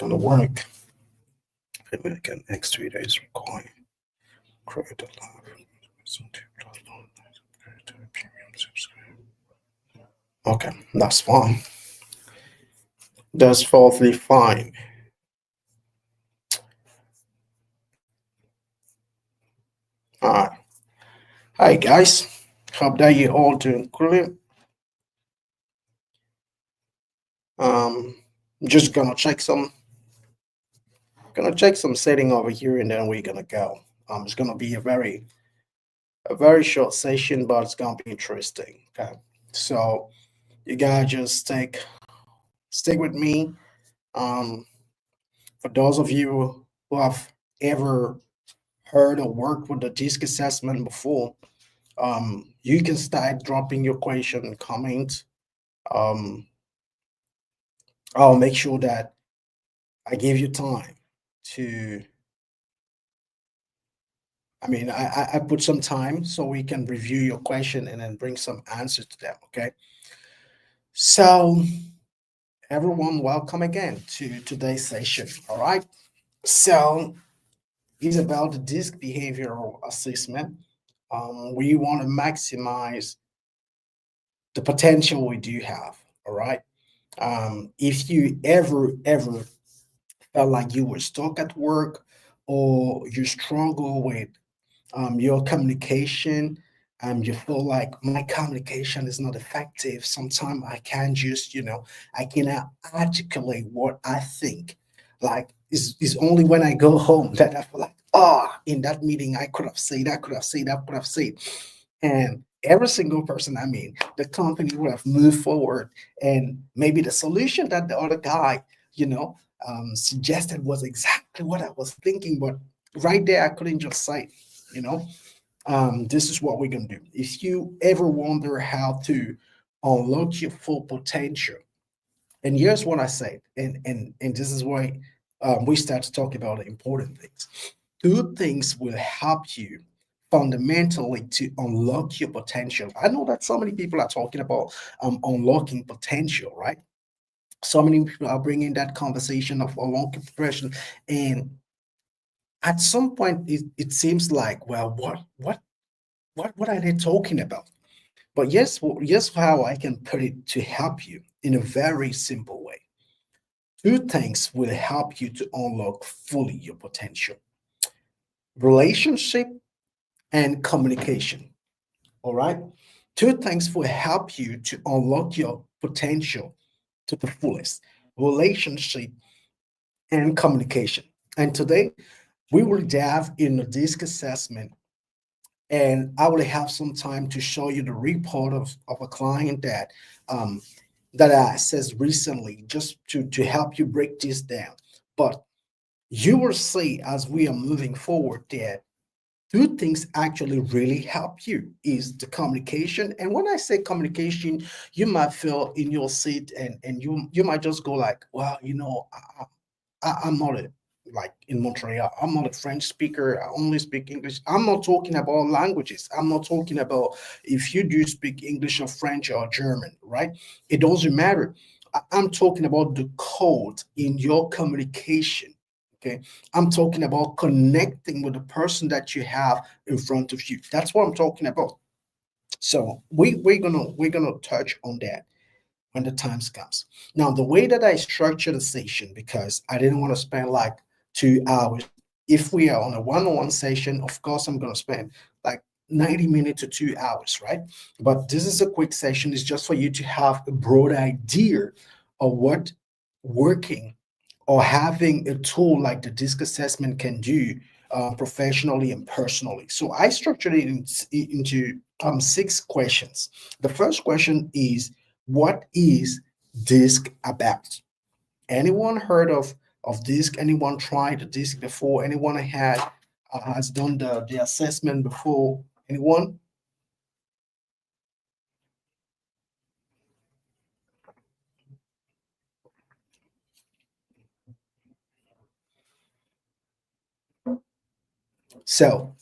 gonna work. Maybe I can next 3 days required. Create a live. Okay, that's fine. That's totally fine. Alright. Hi guys. Hope that you all doing great. Um just gonna check some setting over here and then we're gonna go. It's gonna be a very short session, but it's gonna be interesting. Okay. So you guys just stick with me. Um for those of you who have ever heard or worked with the DISC assessment before, you can start dropping your question and comment. Um, I'll make sure that I give you time to, I put some time so we can review your question and then bring some answers to them. Okay. So, everyone, welcome again to today's session. All right. So, it's about the DISC behavioral assessment. We want to maximize the potential we do have. All right. If you ever felt like you were stuck at work or you struggle with your communication, you feel like my communication is not effective. Sometimes I can't just, I cannot articulate what I think. Like it's only when I go home that I feel like, oh, in that meeting I could have said, I could have said, I could have said. And every single person, the company would have moved forward, and maybe the solution that the other guy, suggested was exactly what I was thinking, but right there I couldn't just say, you know. This is what we're gonna do. If you ever wonder how to unlock your full potential, and here's what I said, and this is why we start to talk about the important things. Two things will help you fundamentally to unlock your potential. I know that so many people are talking about unlocking potential, right? So many people are bringing that conversation of unlocking potential, and at some point it seems like, well, what are they talking about? But yes, how I can put it to help you in a very simple way. Two things will help you to unlock fully your potential: relationship and communication. All right. Two things will help you to unlock your potential to the fullest: relationship and communication. And today we will dive into DISC assessment, and I will have some time to show you the report of a client um, that I assessed recently, just to help you break this down. But you will see as we are moving forward that two things actually really help you is the communication. And when I say communication, you might feel in your seat, and you might just go like, well, I'm not a, like in Montreal, I'm not a French speaker. I only speak English. I'm not talking about languages. I'm not talking about if you do speak English or French or German, right? It doesn't matter. I'm talking about the code in your communication. Okay. I'm talking about connecting with the person that you have in front of you. That's what I'm talking about. So we're gonna touch on that when the times comes. Now, the way that I structure the session, because I didn't want to spend like 2 hours. If we are on a one-on-one session, of course, I'm going to spend like 90 minutes to 2 hours, right? But this is a quick session. It's just for you to have a broad idea of what working or having a tool like the DISC assessment can do professionally and personally. So I structured it into 6 questions. The first question is, what is DISC about? Anyone heard of DISC? Anyone tried the DISC before? Anyone has done the assessment before? Anyone? So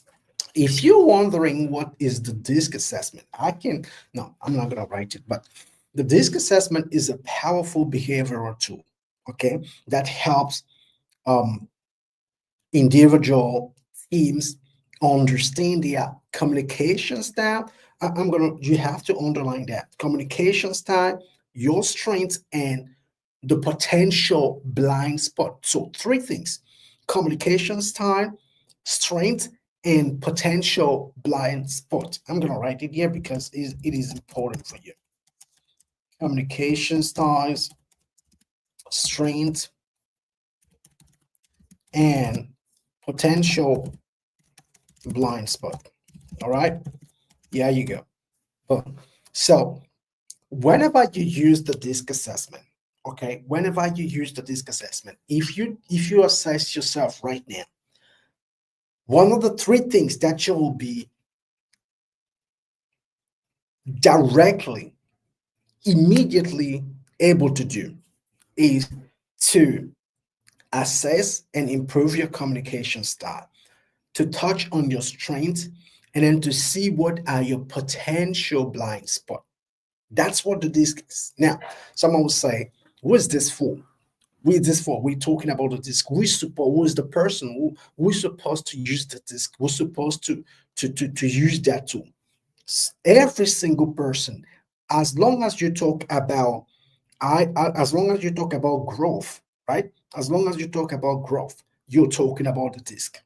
if you're wondering what is the DISC assessment, no, I'm not going to write it, but the DISC assessment is a powerful behavioral tool, okay, that helps um, individual teams understand their communication style. You have to underline that communication style, your strengths, and the potential blind spot. So, three things: communication style, strength, and potential blind spot. I'm going to write it here because it is important for you. Communication styles, strength, and potential blind spot. All right. Yeah, you go. Boom. So whenever you use the DISC assessment, okay, whenever you use the DISC assessment, if you assess yourself right now, one of the three things that you will be directly, immediately able to do is to assess and improve your communication style, to touch on your strengths, and then to see what are your potential blind spots. That's what the DISC is. Now, someone will say, "Who is this for? Who is this for? We're talking about the DISC. Who is the person who's supposed to use the DISC? Who's supposed to use that tool?" Every single person, as long as you talk about as long as you talk about growth, right? As long as you talk about growth, you're talking about the DISC.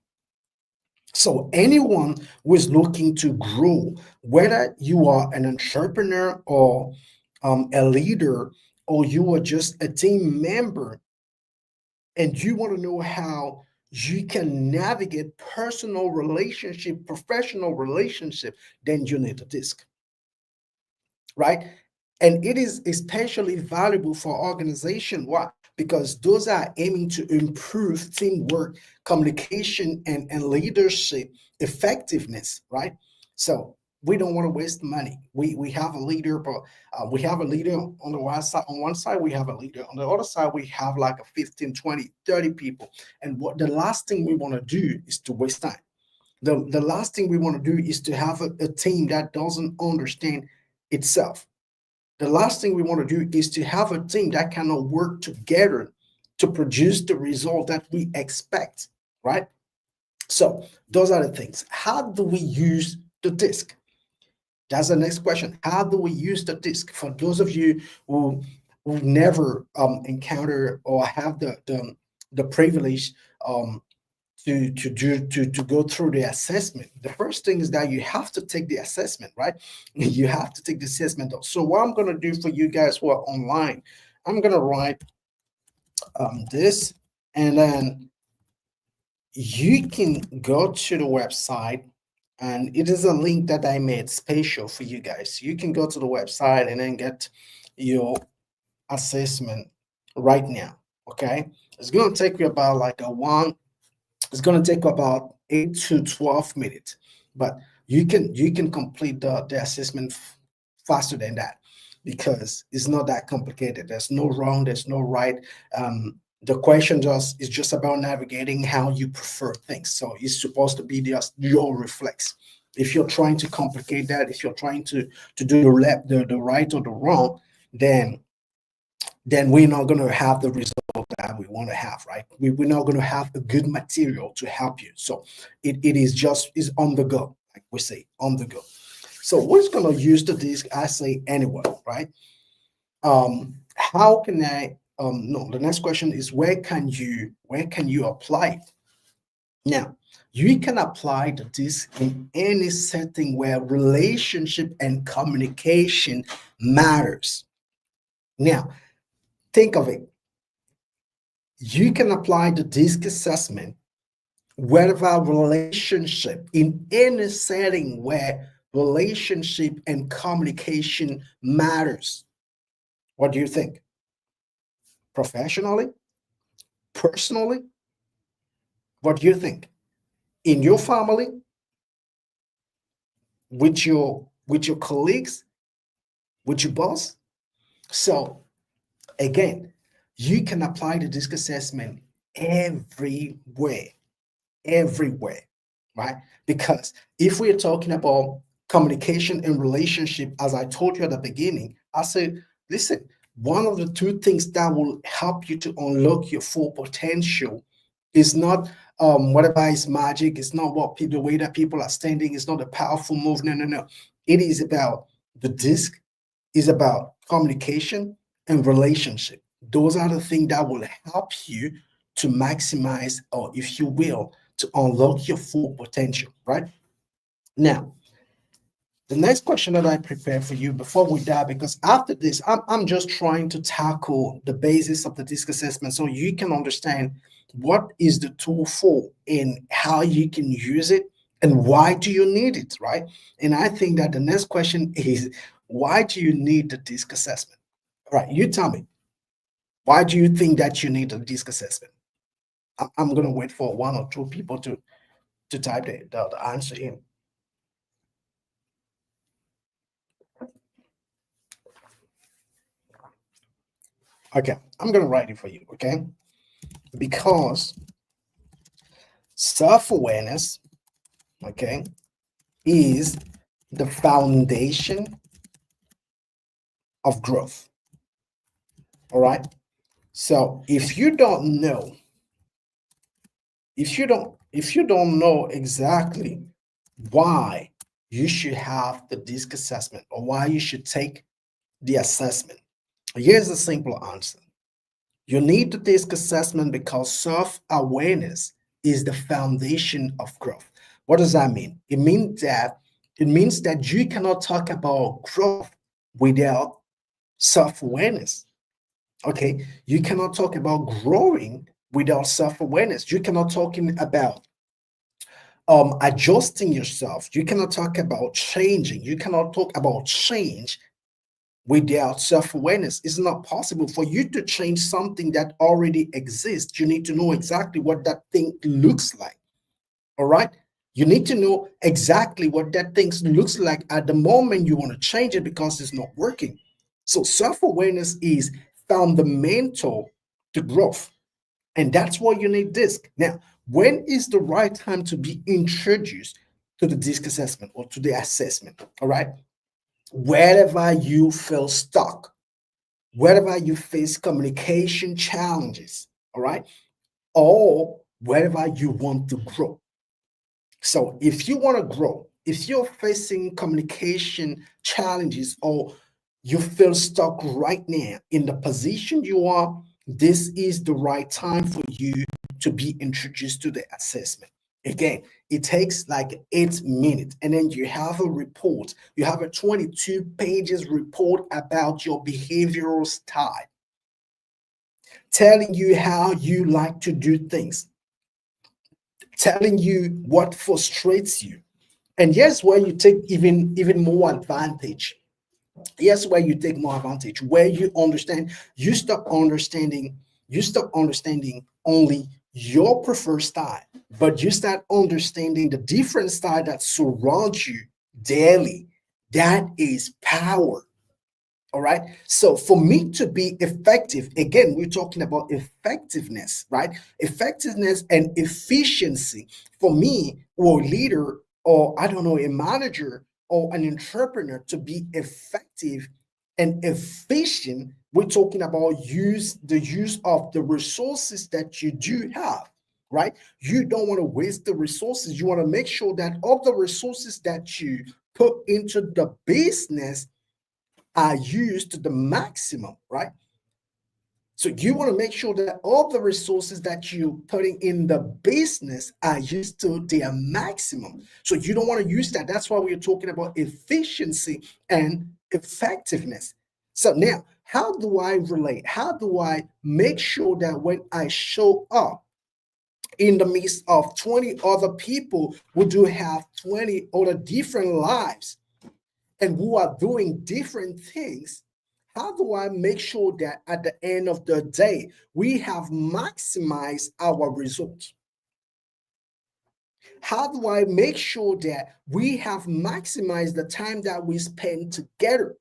So anyone who is looking to grow, whether you are an entrepreneur or a leader, or you are just a team member, and you want to know how you can navigate personal relationship, professional relationship, then you need a DISC, right? And it is especially valuable for organization. Why? Because those are aiming to improve teamwork, communication, and leadership effectiveness, right? So we don't want to waste money. We have a leader, but we have a leader on the one side. On one side, we have a leader. On the other side, we have like a 15, 20, 30 people. And what the last thing we want to do is to waste time. The last thing we want to do is to have a team that doesn't understand itself. The last thing we want to do is to have a team that cannot work together to produce the result that we expect, right? So those are the things. How do we use the DISC? That's the next question. How do we use the DISC? For those of you who never encounter or have the privilege to go through the assessment, the first thing is that you have to take the assessment, right? You have to take the assessment. So what I'm going to do for you guys who are online, I'm going to write this, and then you can go to the website, and it is a link that I made special for you guys. You can go to the website and then get your assessment right now. Okay, it's going to take you about like a one. It's going to take about 8 to 12 minutes, but you can complete the assessment faster than that, because it's not that complicated. There's no wrong, there's no right. The question just is just about navigating how you prefer things. So it's supposed to be just your reflex. If you're trying to complicate that, if you're trying to do the right or the wrong, then we're not going to have the result that we want to have, right? We're not going to have a good material to help you. So it is on the go, like we say, on the go. So we're just going to use the DISC, I say, anywhere, right? How can I? No, the next question is where can you apply it? Now, you can apply the DISC in any setting where relationship and communication matters. Now, think of it. You can apply the DISC assessment wherever relationship, in any setting where relationship and communication matters. What do you think? Professionally, personally, what do you think? In your family, with your colleagues, with your boss? So again, you can apply the DISC assessment everywhere, everywhere, right? Because if we're talking about communication and relationship, as I told you at the beginning, I said, listen, one of the two things that will help you to unlock your full potential It's not whatever is magic. It's not what people, the way that people are standing. It's not a powerful move. No, no, no. It is about the disc. Is about communication and relationship. Those are the things that will help you to maximize, or if you will, to unlock your full potential. Right now, the next question that I prepared for you before we dive, because after this, I'm just trying to tackle the basis of the disc assessment so you can understand what is the tool for and how you can use it and why do you need it, right? And I think that the next question is, why do you need the disc assessment? All right, you tell me, why do you think that you need the disc assessment? I'm going to wait for one or two people to type the answer in. Okay, I'm going to write it for you, okay? Because self-awareness, okay, is the foundation of growth. All right. So if you don't know, if you don't know exactly why you should have the disc assessment or why you should take the assessment, here's a simple answer. You need the disc assessment because self-awareness is the foundation of growth. What does that mean? It means that you cannot talk about growth without self-awareness. Okay, you cannot talk about growing without self-awareness. You cannot talking about adjusting yourself. You cannot talk about changing. You cannot talk about change without self-awareness. It's not possible for you to change something that already exists. You need to know exactly what that thing looks like. All right. You need to know exactly what that thing looks like at the moment you want to change it because it's not working. So self-awareness is fundamental to growth. And that's why you need DISC. Now, when is the right time to be introduced to the DISC assessment or to the assessment? All right. Wherever you feel stuck, wherever you face communication challenges, all right, or wherever you want to grow. So if you want to grow, if you're facing communication challenges or you feel stuck right now in the position you are, this is the right time for you to be introduced to the assessment. Again, it takes like 8 minutes, and then you have a report. You have a 22 pages report about your behavioral style, telling you how you like to do things, telling you what frustrates you. And yes, where you take even more advantage. Yes, where you take more advantage, where you stop understanding only your preferred style, but you start understanding the different style that surrounds you daily. That is power. All right. So for me to be effective, again, we're talking about effectiveness, right? Effectiveness and efficiency. For me, or a leader, or I don't know, a manager or an entrepreneur to be effective and efficient, we're talking about the use of the resources that you do have, right? You don't want to waste the resources. You want to make sure that all the resources that you put into the business are used to the maximum, right? So you want to make sure that all the resources that you're putting in the business are used to their maximum. So you don't want to use that. That's why we're talking about efficiency and effectiveness. So now, how do I relate? How do I make sure that when I show up in the midst of 20 other people who do have 20 other different lives, and who are doing different things, how do I make sure that at the end of the day, we have maximized our results? How do I make sure that we have maximized the time that we spend together?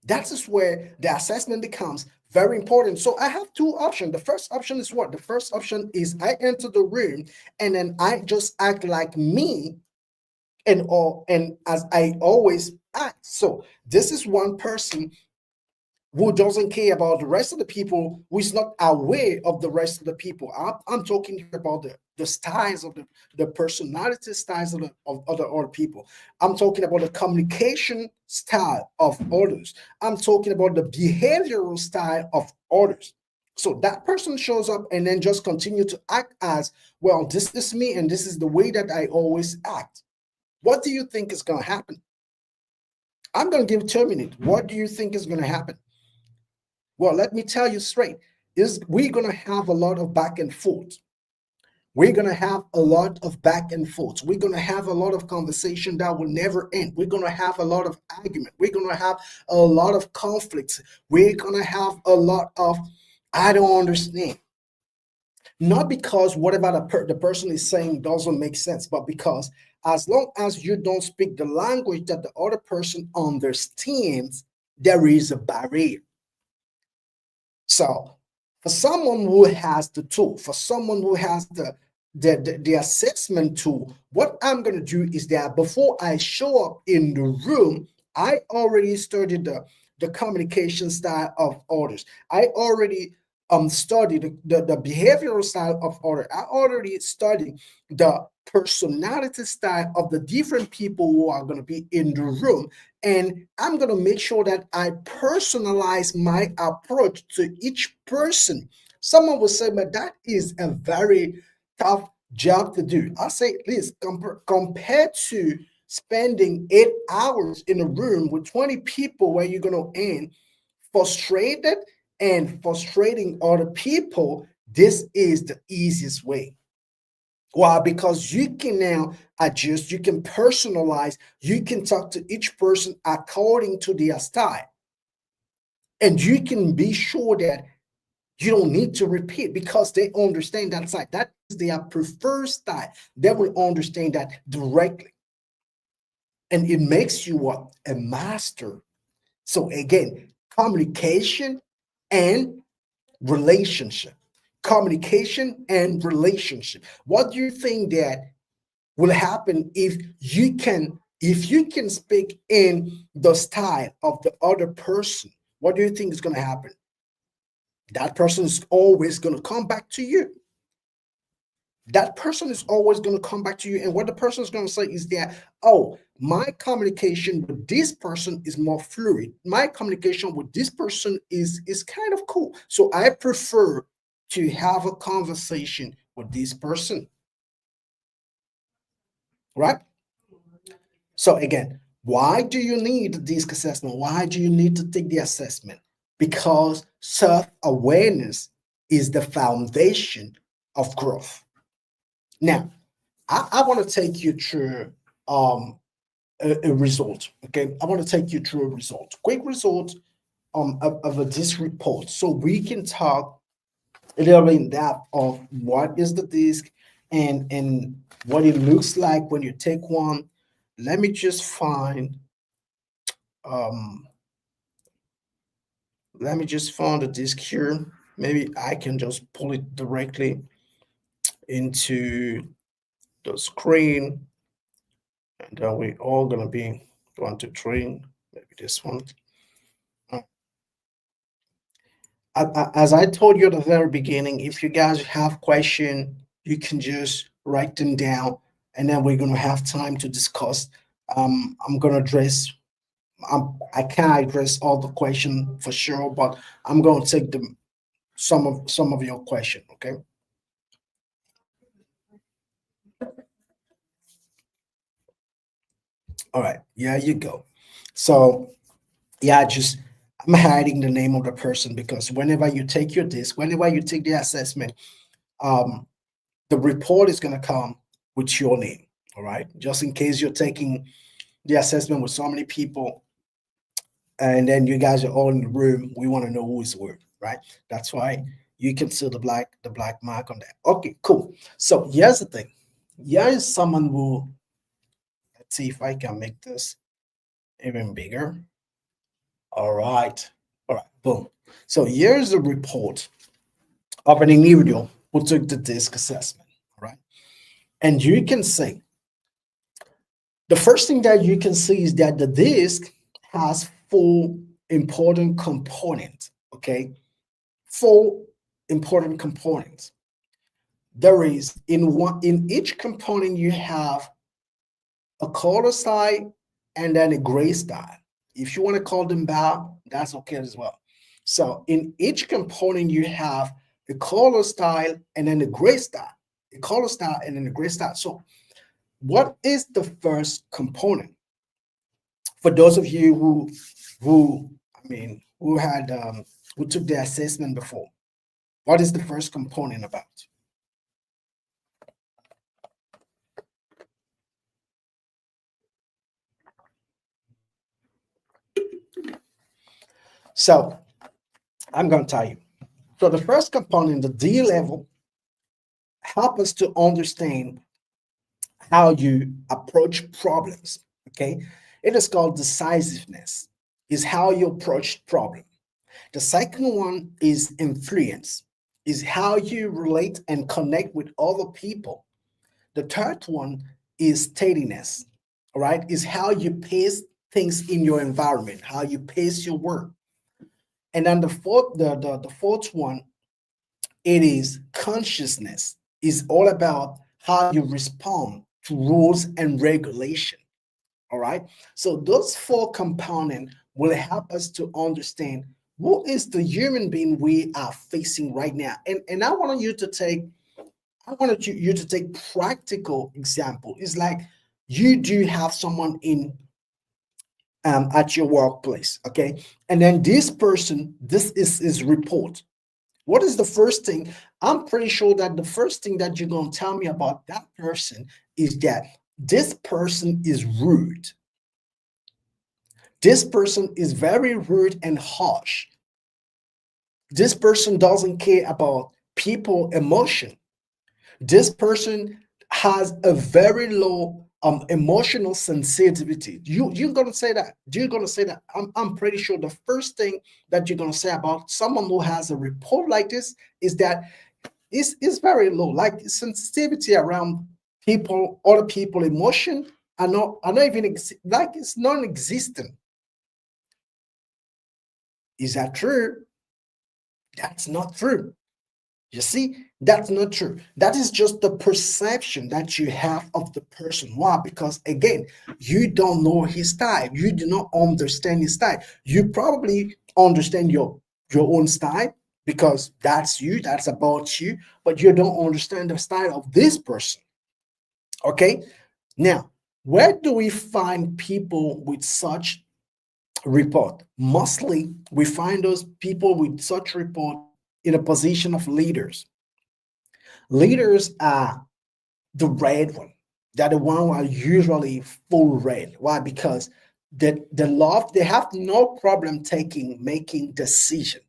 That is where the assessment becomes very important. So I have two options. The first option is what? The first option is I enter the room and then I just act like me and as I always act. So this is one person who doesn't care about the rest of the people, who is not aware of the rest of the people. I'm talking here about the styles of the personality styles of other people. I'm talking about the communication style of others. I'm talking about the behavioral style of others. So that person shows up and then just continue to act as, well, this is me and this is the way that I always act. What do you think is going to happen? I'm going to give 2 minutes. What do you think is going to happen? Well, let me tell you straight, is we're going to have a lot of back and forth. We're going to have a lot of back and forth. We're going to have a lot of conversation that will never end. We're going to have a lot of argument. We're going to have a lot of conflicts. We're going to have a lot of, I don't understand. Not because whatever the person is saying doesn't make sense, but because as long as you don't speak the language that the other person understands, there is a barrier. So for someone who has the tool, for someone who has the assessment tool, what I'm going to do is that before I show up in the room, I already studied the communication style of others. I already studied the behavioral style of others. I already studied the personality style of the different people who are going to be in the room. And I'm going to make sure that I personalize my approach to each person. Someone will say, but that is a very tough job to do. I say, please, compared to spending 8 hours in a room with 20 people where you're going to end frustrated and frustrating other people, this is the easiest way. Why? Because you can now adjust, you can personalize, you can talk to each person according to their style. And you can be sure that you don't need to repeat because they understand that side. That is their preferred style. They will understand that directly. And it makes you what? A master. So again, communication and relationship. Communication and relationship. What do you think that will happen if you can speak in the style of the other person? What do you think is going to happen? That person is always going to come back to you. That person is always going to come back to you. And what the person is going to say is that, oh, my communication with this person is more fluid. My communication with this person is kind of cool. So I prefer to have a conversation with this person. Right? So again, why do you need the DISC assessment? Why do you need to take the assessment? Because self-awareness is the foundation of growth. Now, I want to take you through a result. Okay, I want to take you through a result, quick result of a DISC report, so we can talk a little bit in depth of what is the DISC and what it looks like when you take one. Let me just find um let me just find the DISC here. Maybe I can just pull it directly into the screen, and then we're all gonna be 1, 2, 3. Maybe this one. Uh, As I told you at the very beginning, if you guys have question, you can just write them down, and then we're gonna have time to discuss. I'm gonna address. I can't address all the question for sure, but I'm gonna take them some of your question. Okay. All right. Yeah, you go. So yeah, just I'm hiding the name of the person because whenever you take your disc, whenever you take the assessment, um, the report is gonna come with your name. All right. Just in case you're taking the assessment with so many people, and then you guys are all in the room, we want to know who is who, right? That's why you can see the black mark on that. Okay, cool. So here's the thing. Here is someone who, let's see if I can make this even bigger. All right. All right. Boom. So here's a report of an individual who took the DISC assessment. All right. And you can see the first thing that you can see is that the DISC has four important components. Okay, four important components. There is in each component you have a color style and then a gray style. If you want to call them bow, that's okay as well. So in each component you have a color style and then a gray style, a color style and then a gray style. So what is the first component? For those of you who I mean who had who took the assessment before, what is the first component about? So I'm going to tell you. So the first component, the D level, help us to understand how you approach problems. Okay, it is called decisiveness. Is how you approach problem. The second one is influence. Is how you relate and connect with other people. The third one is steadiness. All right, is how you pace things in your environment, how you pace your work. And then the fourth one, it is consciousness. Is all about how you respond to rules and regulation. All right. So those four components will help us to understand what is the human being we are facing right now. And I wanted you to take practical example. It's like you do have someone in at your workplace, okay? And then this person, this is his report. What is the first thing? I'm pretty sure that the first thing that you're going to tell me about that person is that this person is rude. This person is very rude and harsh. This person doesn't care about people emotion. This person has a very low emotional sensitivity. You're gonna say that. You're gonna say that. I'm pretty sure the first thing that you're gonna say about someone who has a report like this is that is very low. Like sensitivity around people, other people emotion are not even like it's non-existent. Is that true? That's not true. You see, that's not true. That is just the perception that you have of the person. Why? Because again, you don't know his style. You do not understand his style. You probably understand your own style because that's you, that's about you, but you don't understand the style of this person. Okay? Now, where do we find people with such report? Mostly we find those people with such report in a position of leaders. Leaders are the red one. They're the one who are usually full red. Why? Because they have no problem making decision.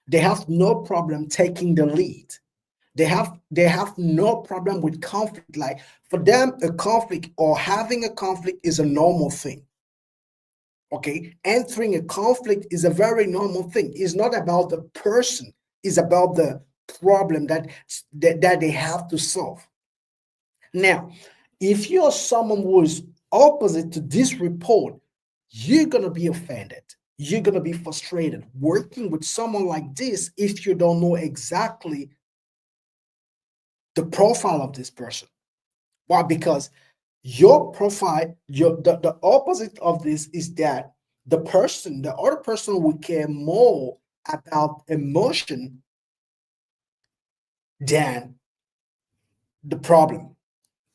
They have no problem taking the lead. They have no problem with conflict. Like for them, a conflict or having a conflict is a normal thing. Okay, entering a conflict is a very normal thing. It's not about the person, it's about the problem that they have to solve. Now, if you're someone who is opposite to this report, you're going to be offended. You're going to be frustrated working with someone like this if you don't know exactly the profile of this person. Why? Because your profile, the opposite of this is that the other person will care more about emotion than the problem.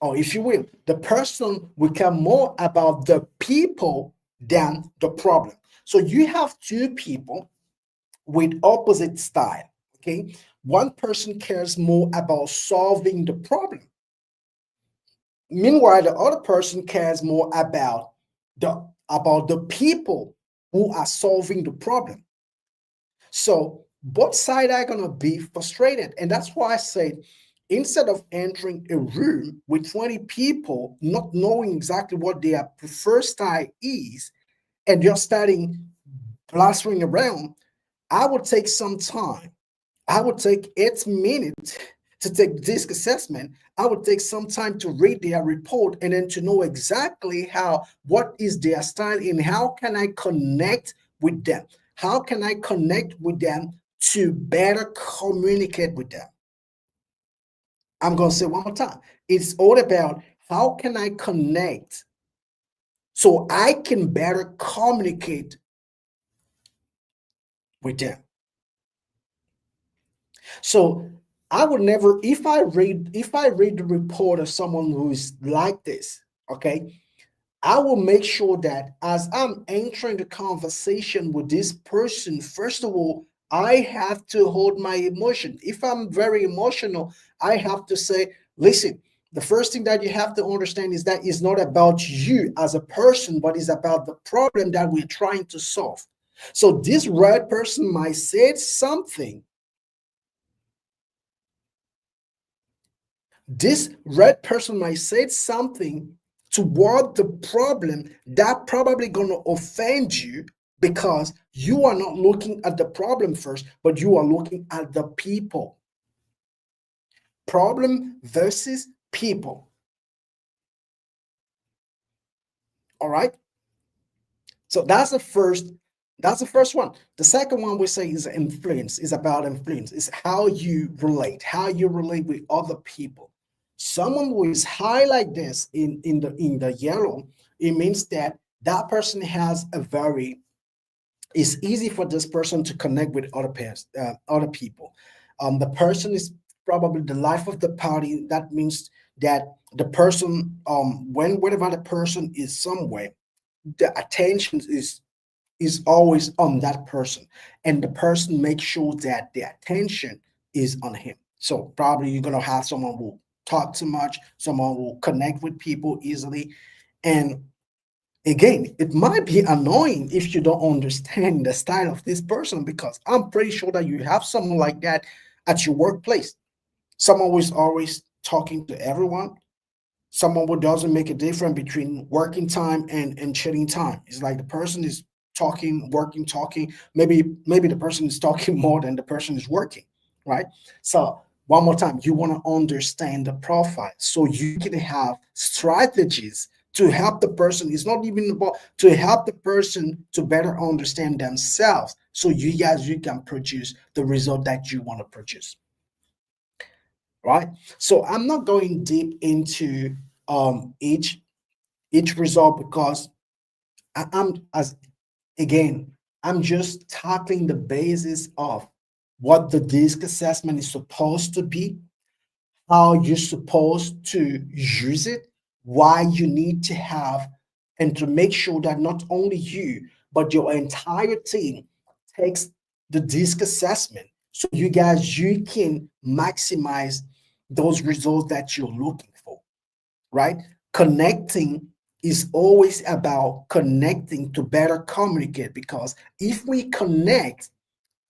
Or if you will, the person will care more about the people than the problem. So you have two people with opposite style. Okay. One person cares more about solving the problem. Meanwhile, the other person cares more about the people who are solving the problem. So both sides are gonna be frustrated, and that's why I said instead of entering a room with 20 people not knowing exactly what their preferred style is, and you're starting blustering around, I would take some time. I would take 8 minutes to take disc assessment. I would take some time to read their report and then to know exactly what is their style and how can I connect with them? How can I connect with them to better communicate with them? I'm going to say one more time. It's all about how can I connect so I can better communicate with them. So I would never, if I read the report of someone who is like this, okay, I will make sure that as I'm entering the conversation with this person, first of all, I have to hold my emotion. If I'm very emotional, I have to say, listen, the first thing that you have to understand is that it's not about you as a person, but it's about the problem that we're trying to solve. So this red person might say something. This red person might say something toward the problem that probably going to offend you because you are not looking at the problem first, but you are looking at the people. Problem versus people. All right. So that's the first one. The second one we say is influence, is about influence. It's how you relate with other people. Someone who is high like this in the yellow, it means that that person has a very, it's easy for this person to connect with other people. The person is probably the life of the party. That means that the person, whenever the person is somewhere, the attention is always on that person, and the person makes sure that the attention is on him. So probably you're gonna have someone who talk too much, someone who connect with people easily, and again, it might be annoying if you don't understand the style of this person, because I'm pretty sure that you have someone like that at your workplace. Someone who is always talking to everyone, someone who doesn't make a difference between working time and chilling time. It's like the person is talking, working, talking. Maybe the person is talking more than the person is working, right? So one more time, you want to understand the profile so you can have strategies to help the person. It's not even about to help the person to better understand themselves so you can produce the result that you want to produce, right? So I'm not going deep into each result because I'm as again, I'm just tackling the basis of what the DISC assessment is supposed to be, how you're supposed to use it, why you need to have, and to make sure that not only you, but your entire team takes the DISC assessment. So you can maximize those results that you're looking for, right? Connecting is always about connecting to better communicate, because if we connect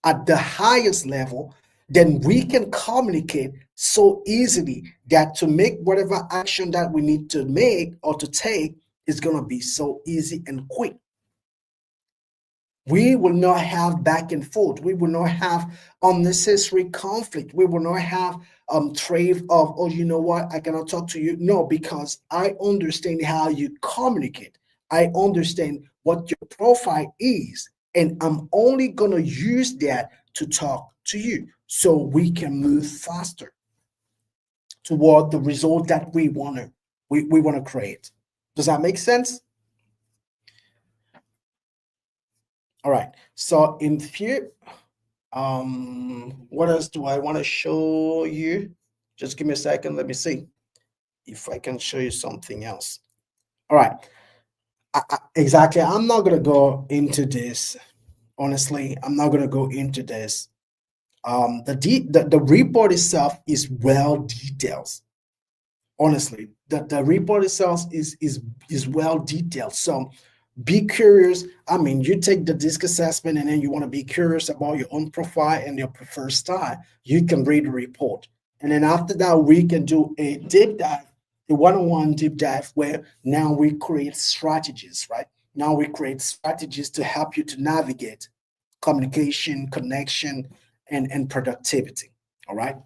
at the highest level, then we can communicate so easily that to make whatever action that we need to make or to take is going to be so easy and quick. We will not have back and forth. We will not have unnecessary conflict. We will not have trade of, oh, you know what, I cannot talk to you. No, because I understand how you communicate. I understand what your profile is, and I'm only gonna use that to talk to you so we can move faster toward the result that we want to create. Does that make sense? All right. So in few, what else do I want to show you? Just give me a second. Let me see if I can show you something else. All right. Exactly. I'm not gonna go into this. Honestly, I'm not gonna go into this. The report itself is well detailed. Honestly, the report itself is well detailed. So be curious. I mean, you take the DISC assessment and then you want to be curious about your own profile and your preferred style, you can read the report. And then after that, we can do a deep dive, a one-on-one deep dive where now we create strategies, right? Now we create strategies to help you to navigate communication, connection, and productivity. All right.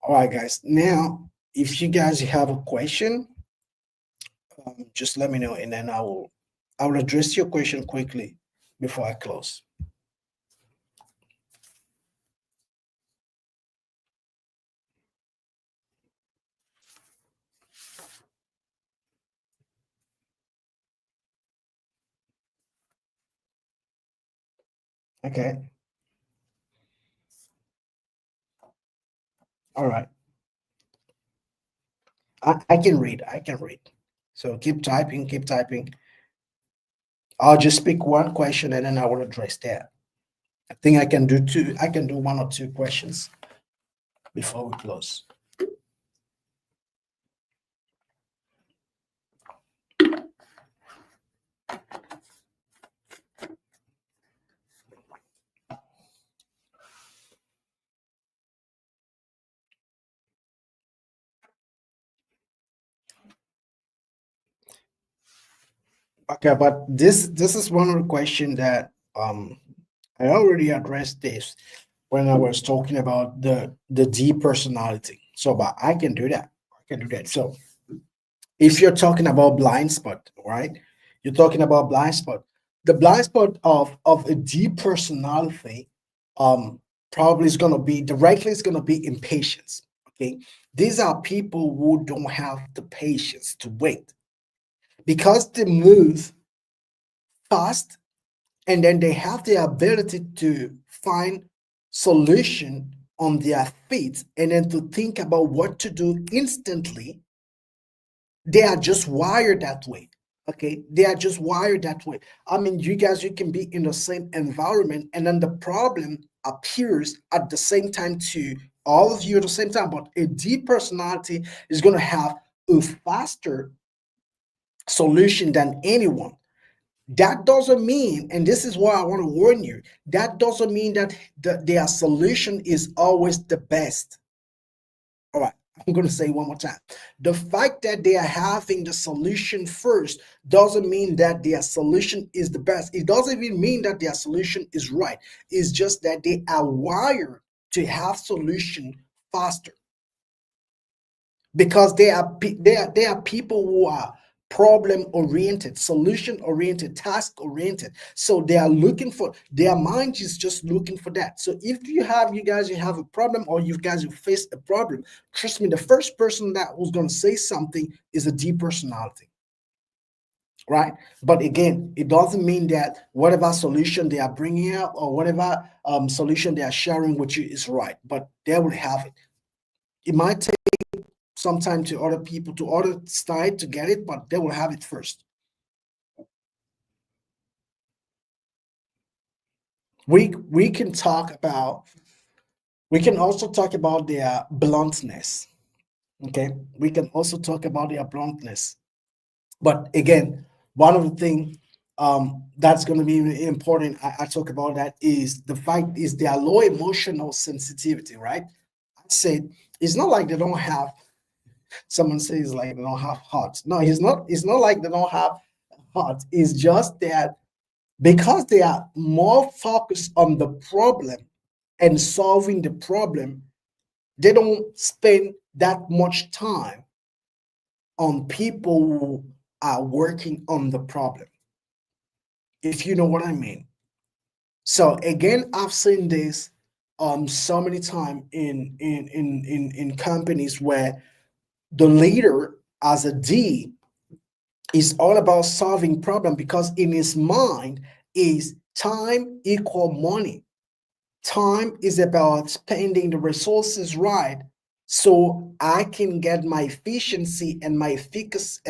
All right, guys. Now, if you guys have a question, just let me know, and then I will address your question quickly. before I close. Okay. All right. I can read. I can read. So keep typing, keep typing. I'll just pick one question and then I will address that. I think I can do two. I can do one or two questions before we close. Okay, but this is one of the question that I already addressed this when I was talking about the depersonality. So, but I can do that. I can do that. So, if you're talking about blind spot, right? You're talking about blind spot. The blind spot of a depersonality, um, probably is gonna be directly is gonna be impatience. Okay, these are people who don't have the patience to wait because they move fast and then they have the ability to find solution on their feet and then to think about what to do instantly. They are just wired that way. Okay, they are just wired that way. I mean, you guys, you can be in the same environment and then the problem appears at the same time to all of you at the same time, but a deep personality is going to have a faster solution than anyone. That doesn't mean, and this is why I want to warn you, that doesn't mean that their solution is always the best. All right, I'm going to say one more time. The fact that they are having the solution first doesn't mean that their solution is the best. It doesn't even mean that their solution is right. It's just that they are wired to have solution faster because they are people who are problem oriented, solution oriented, task oriented. So they are looking for, their mind is just looking for that. So if you have a problem, or you guys you face a problem, trust me, the first person that who's going to say something is a deep personality, right? But again, it doesn't mean that whatever solution they are bringing up or whatever solution they are sharing with you is right, but they will have it. It might take sometime to other people, to other side to get it, but they will have it first. We can talk about, we can also talk about their bluntness. Okay, we can also talk about their bluntness. But again, one of the things that's going to be really important, I talk about that, is the fact is their low emotional sensitivity, right? I said it's not like they don't have, someone says like they don't have heart. No, it's not like they don't have heart. It's just that because they are more focused on the problem and solving the problem, they don't spend that much time on people who are working on the problem, if you know what I mean. So again, I've seen this so many times in companies where the leader as a D is all about solving problem because in his mind is time equal money. Time is about spending the resources right, so I can get my efficiency and my efficiency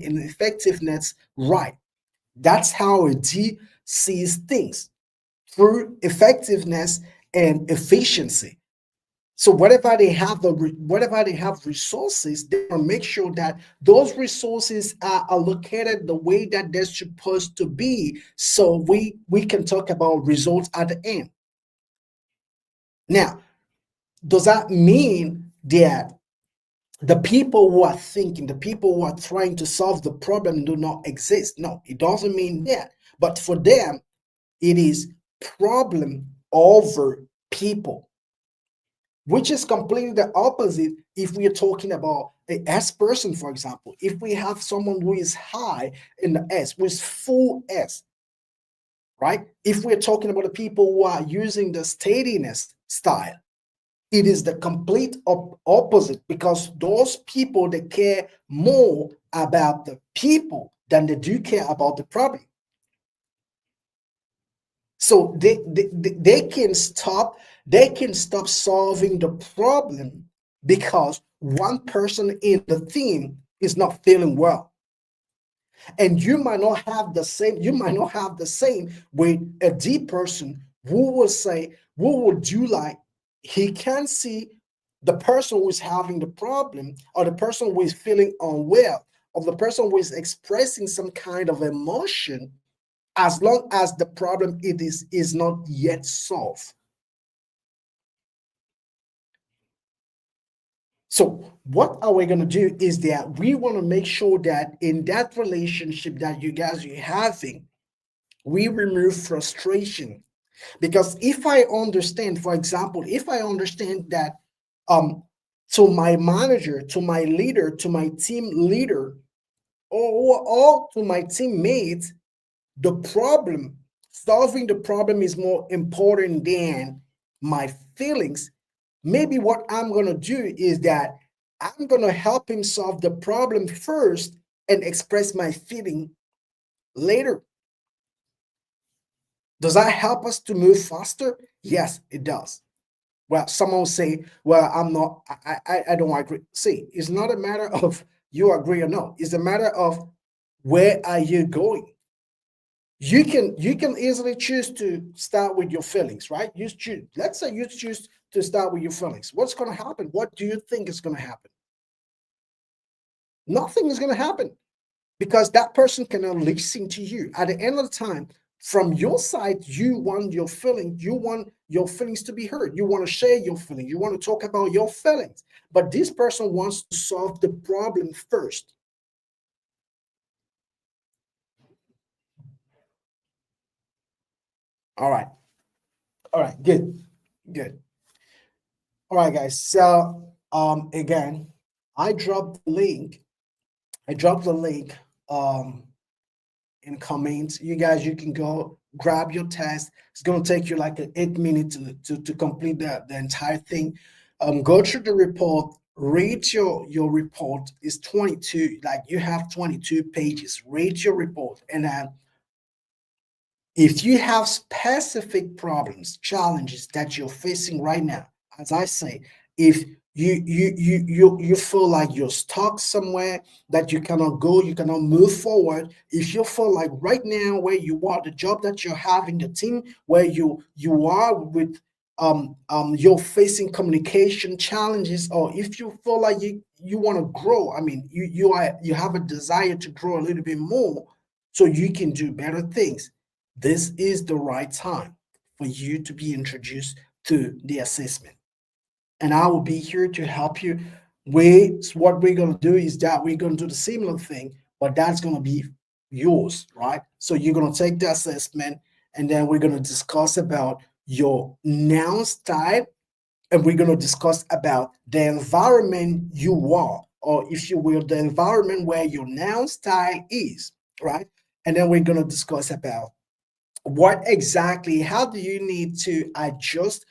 and effectiveness right. That's how a D sees things, through effectiveness and efficiency. So whatever they have resources, they want to make sure that those resources are allocated the way that they're supposed to be. So we can talk about results at the end. Now, does that mean that the people who are thinking, the people who are trying to solve the problem do not exist? No, it doesn't mean that. But for them, it is problem over people, which is completely the opposite if we are talking about a S person, for example. If we have someone who is high in the S, who is full S, right? If we're talking about the people who are using the steadiness style, it is the complete opposite, because those people, they care more about the people than they do care about the problem. So they can stop solving the problem because one person in the team is not feeling well. And you might not have the same with a D person who will say, who will do like, he can see the person who is having the problem, or the person who is feeling unwell, or the person who is expressing some kind of emotion, as long as the problem is not yet solved. So what are we going to do is that we want to make sure that in that relationship that you guys are having, we remove frustration. Because if I understand, for example, if I understand that um to my manager, to my leader, to my team leader, or to my teammates, the problem, solving the problem is more important than my feelings, maybe what I'm going to do is that I'm going to help him solve the problem first and express my feeling later. Does that help us to move faster? Yes, it does. Well, someone will say, well, I'm not, I don't agree. See, it's not a matter of you agree or no. It's a matter of where are you going? You can easily choose to start with your feelings, right? You choose, let's say you choose to start with your feelings. What's going to happen? What do you think is going to happen? Nothing is going to happen, because that person cannot listen to you. At the end of the time, from your side, you want your feeling, you want your feelings to be heard. You want to share your feeling. You want to talk about your feelings. But this person wants to solve the problem first. All right. All right. Good. Good. All right, guys. So again, I dropped the link. I dropped the link um in comments. You guys, you can go grab your test. It's gonna take you like an 8 minutes to complete the entire thing. Go through the report, read your report. Is 22, like you have 22 pages. Read your report, and if you have specific problems, challenges that you're facing right now, as I say, if you feel like you're stuck somewhere, that you cannot go, you cannot move forward. If you feel like right now where you are, the job that you're having, the team where you are with, you're facing communication challenges, or if you feel like you want to grow, I mean, you have a desire to grow a little bit more so you can do better things, this is the right time for you to be introduced to the assessment. And I will be here to help you. What we're going to do is that we're going to do the similar thing, but that's going to be yours, right? So you're going to take the assessment, and then we're going to discuss about your noun style, and we're going to discuss about the environment you are, or if you will, the environment where your noun style is, right? And then we're going to discuss about what exactly, how do you need to adjust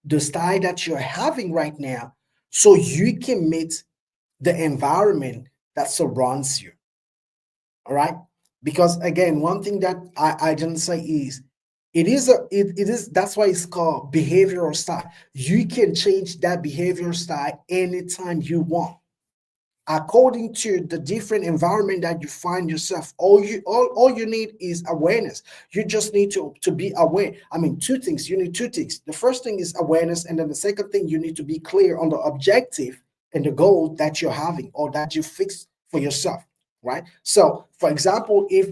the style that you're having right now so you can meet the environment that surrounds you. All right. Because again, one thing that I didn't say is it is, that's why it's called behavioral style. You can change that behavioral style anytime you want, according to the different environment that you find yourself. All you need is awareness. You just need to be aware. I mean, two things. You need two things. The first thing is awareness, and then the second thing, you need to be clear on the objective and the goal that you're having, or that you fix for yourself, right? So for example, if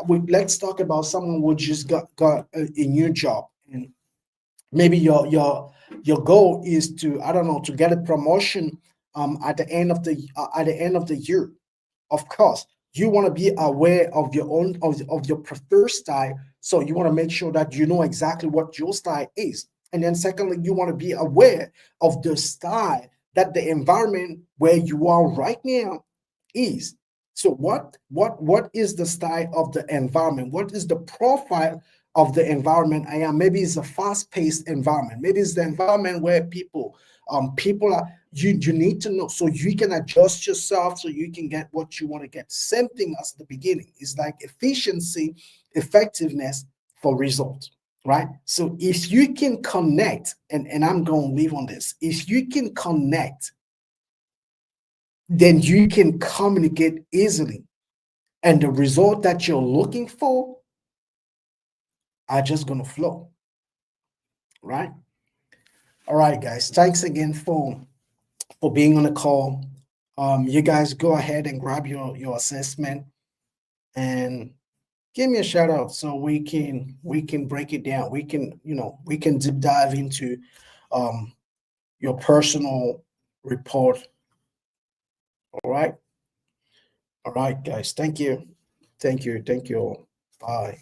we, let's talk about someone who just got a new job, and maybe your goal is to, I don't know, to get a promotion at the end of the year. Of course, you want to be aware of your own, of your preferred style, so you want to make sure that you know exactly what your style is. And then secondly, you want to be aware of the style that the environment where you are right now is. So what is the style of the environment? What is the profile of the environment I am. Maybe it's a fast-paced environment. Maybe it's the environment where people are, you need to know so you can adjust yourself so you can get what you want to get. Same thing as the beginning. It's like efficiency, effectiveness for results, right? So if you can connect, and I'm going to leave on this, if you can connect, then you can communicate easily, and the result that you're looking for are just going to flow, right? All right, guys. Thanks again for being on the call. You guys go ahead and grab your assessment and give me a shout out so we can break it down. We can deep dive into um your personal report. All right. All right, guys. Thank you. Thank you. Thank you all. Bye.